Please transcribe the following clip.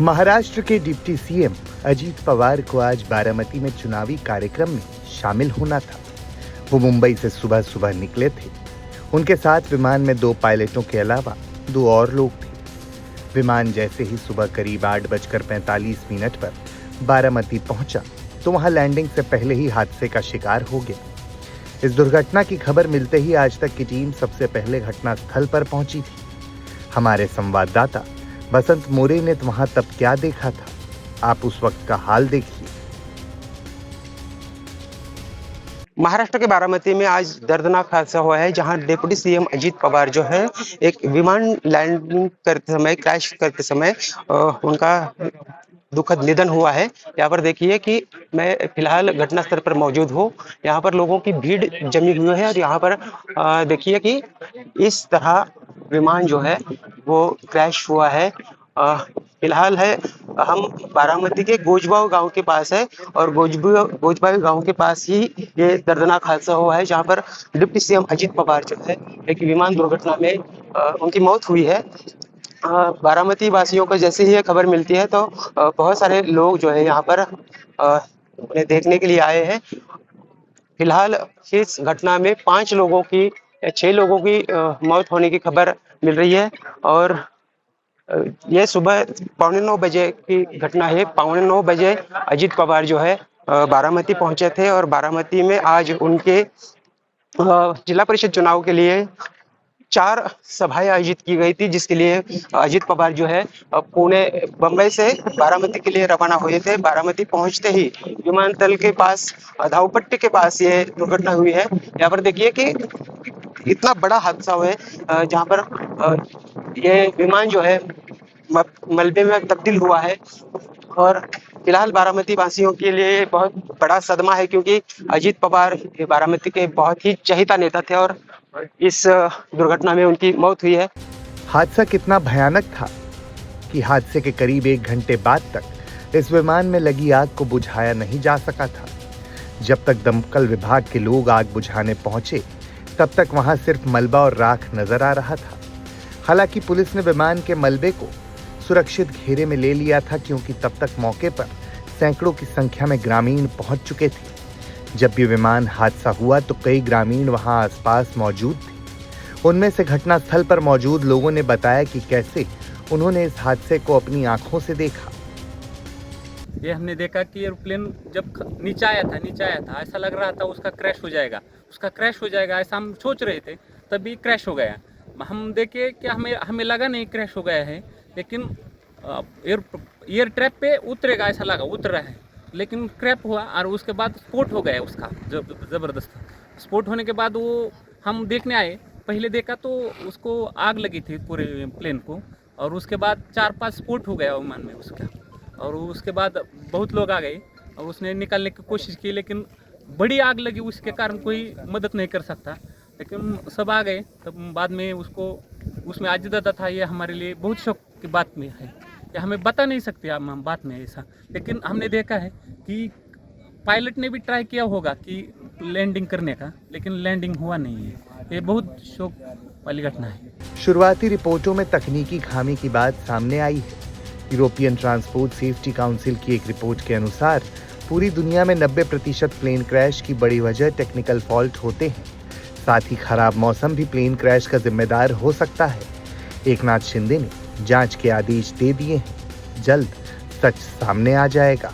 महाराष्ट्र के deputy CM Ajit Pawar को आज बारामती में चुनावी कार्यक्रम में शामिल होना था। वो मुंबई से सुबह सुबह निकले थे। उनके साथ विमान में 2 पायलटों के अलावा 2 और लोग थे। विमान जैसे ही सुबह करीब 8:45 पर बारामती पहुंचा तो वहां लैंडिंग से पहले ही हादसे का शिकार हो गया। इस दुर्घटना की खबर मिलते ही आज तक की टीम सबसे पहले घटनास्थल पर पहुंची थी। हमारे संवाददाता बसंत मोरे ने वहां तब क्या देखा था, आप उस वक्त का हाल देखिए। महाराष्ट्र के बारामती में आज दर्दनाक हादसा हुआ है, जहां डिप्टी सीएम अजीत पवार जो है एक विमान लैंडिंग करते समय क्रैश करते समय उनका दुखद निधन हुआ है। यहाँ पर देखिए कि मैं फिलहाल घटनास्थल पर मौजूद हूँ। यहाँ पर लोगों की भीड़ जमी हुई है और यहाँ पर देखिए कि इस तरह विमान जो है वो क्रैश हुआ है। फिलहाल है हम बारामती के गोजबाव गांव के पास है और गोजबाव गांव के पास ही ये दर्दनाक हादसा हुआ है, जहां पर डिप्टी सीएम अजीत पवार जो है एक विमान दुर्घटना में उनकी मौत हुई है। बारामती वासियों को जैसे ही ये खबर मिलती है तो बहुत सारे लोग जो है यहाँ पर उन्हें देखने के लिए आए हैं। फिलहाल इस घटना में 6 लोगों की मौत होने की खबर मिल रही है और ये सुबह 9:15 बजे की घटना है। 9:15 बजे अजीत पवार जो है बारामती पहुंचे थे और बारामती में आज उनके जिला परिषद चुनाव के लिए 4 सभाएं आयोजित की गई थी, जिसके लिए अजीत पवार जो है पुणे बंबई से बारामती के लिए रवाना हुए थे। बारामती पहुंचते ही विमानतल के पास धावपट्टी के पास ये दुर्घटना हुई है। यहाँ पर देखिए कि इतना बड़ा हादसा हुआ है, जहाँ पर ये विमान जो है मलबे में तब्दील हुआ है और फिलहाल बारामती वासियों के लिए बहुत बड़ा सदमा है, क्योंकि अजीत पवार बारामती के बहुत ही चहेता नेता थे और इस दुर्घटना में उनकी मौत हुई है। हादसा कितना भयानक था कि हादसे के करीब 1 घंटे बाद तक इस विमान में लगी आग को बुझाया नहीं जा सका था। जब तक दमकल विभाग के लोग आग बुझाने पहुंचे तब तक वहां सिर्फ मलबा और राख नजर आ रहा था। हालांकि पुलिस ने विमान के मलबे को सुरक्षित घेरे में ले लिया था, क्योंकि तब तक मौके पर सैकड़ों की संख्या में ग्रामीण पहुंच चुके थे। जब भी विमान हादसा हुआ तो कई ग्रामीण वहां आसपास मौजूद थे। उनमें से घटनास्थल पर मौजूद लोगों ने बताया कि कैसे उन्होंने इस हादसे को अपनी आंखों से देखा। ये हमने देखा कि एयरप्लेन जब नीचे आया था ऐसा लग रहा था उसका क्रैश हो जाएगा ऐसा हम सोच रहे थे, तभी क्रैश हो गया। हम देखे कि हमें लगा नहीं क्रैश हो गया है, लेकिन एयर ट्रैप पे उतरेगा ऐसा लगा, उतर रहा है, लेकिन क्रैप हुआ और उसके बाद स्फोट हो गया उसका ज़बरदस्त। स्फोट होने के बाद वो हम देखने आए, पहले देखा तो उसको आग लगी थी पूरे प्लेन को, और उसके बाद 4-5 स्फोट हो गया विमान में उसका, और उसके बाद बहुत लोग आ गए और उसने निकालने की कोशिश की, लेकिन बड़ी आग लगी, उसके कारण कोई मदद नहीं कर सकता। लेकिन सब आ गए, तब बाद में उसमें आजिदा था। ये हमारे लिए बहुत शौक की बात में है कि हमें बता नहीं सकते हम बात में ऐसा, लेकिन हमने देखा है कि पायलट ने भी ट्राई किया होगा कि लैंडिंग करने का, लेकिन लैंडिंग हुआ नहीं है। ये बहुत शौक वाली घटना है। शुरुआती रिपोर्टों में तकनीकी खामी की बात सामने आई है। यूरोपियन ट्रांसपोर्ट सेफ्टी काउंसिल की एक रिपोर्ट के अनुसार पूरी दुनिया में 90% प्लेन क्रैश की बड़ी वजह टेक्निकल फॉल्ट होते हैं। साथ ही खराब मौसम भी प्लेन क्रैश का जिम्मेदार हो सकता है। एकनाथ शिंदे ने जांच के आदेश दे दिए हैं। जल्द सच सामने आ जाएगा।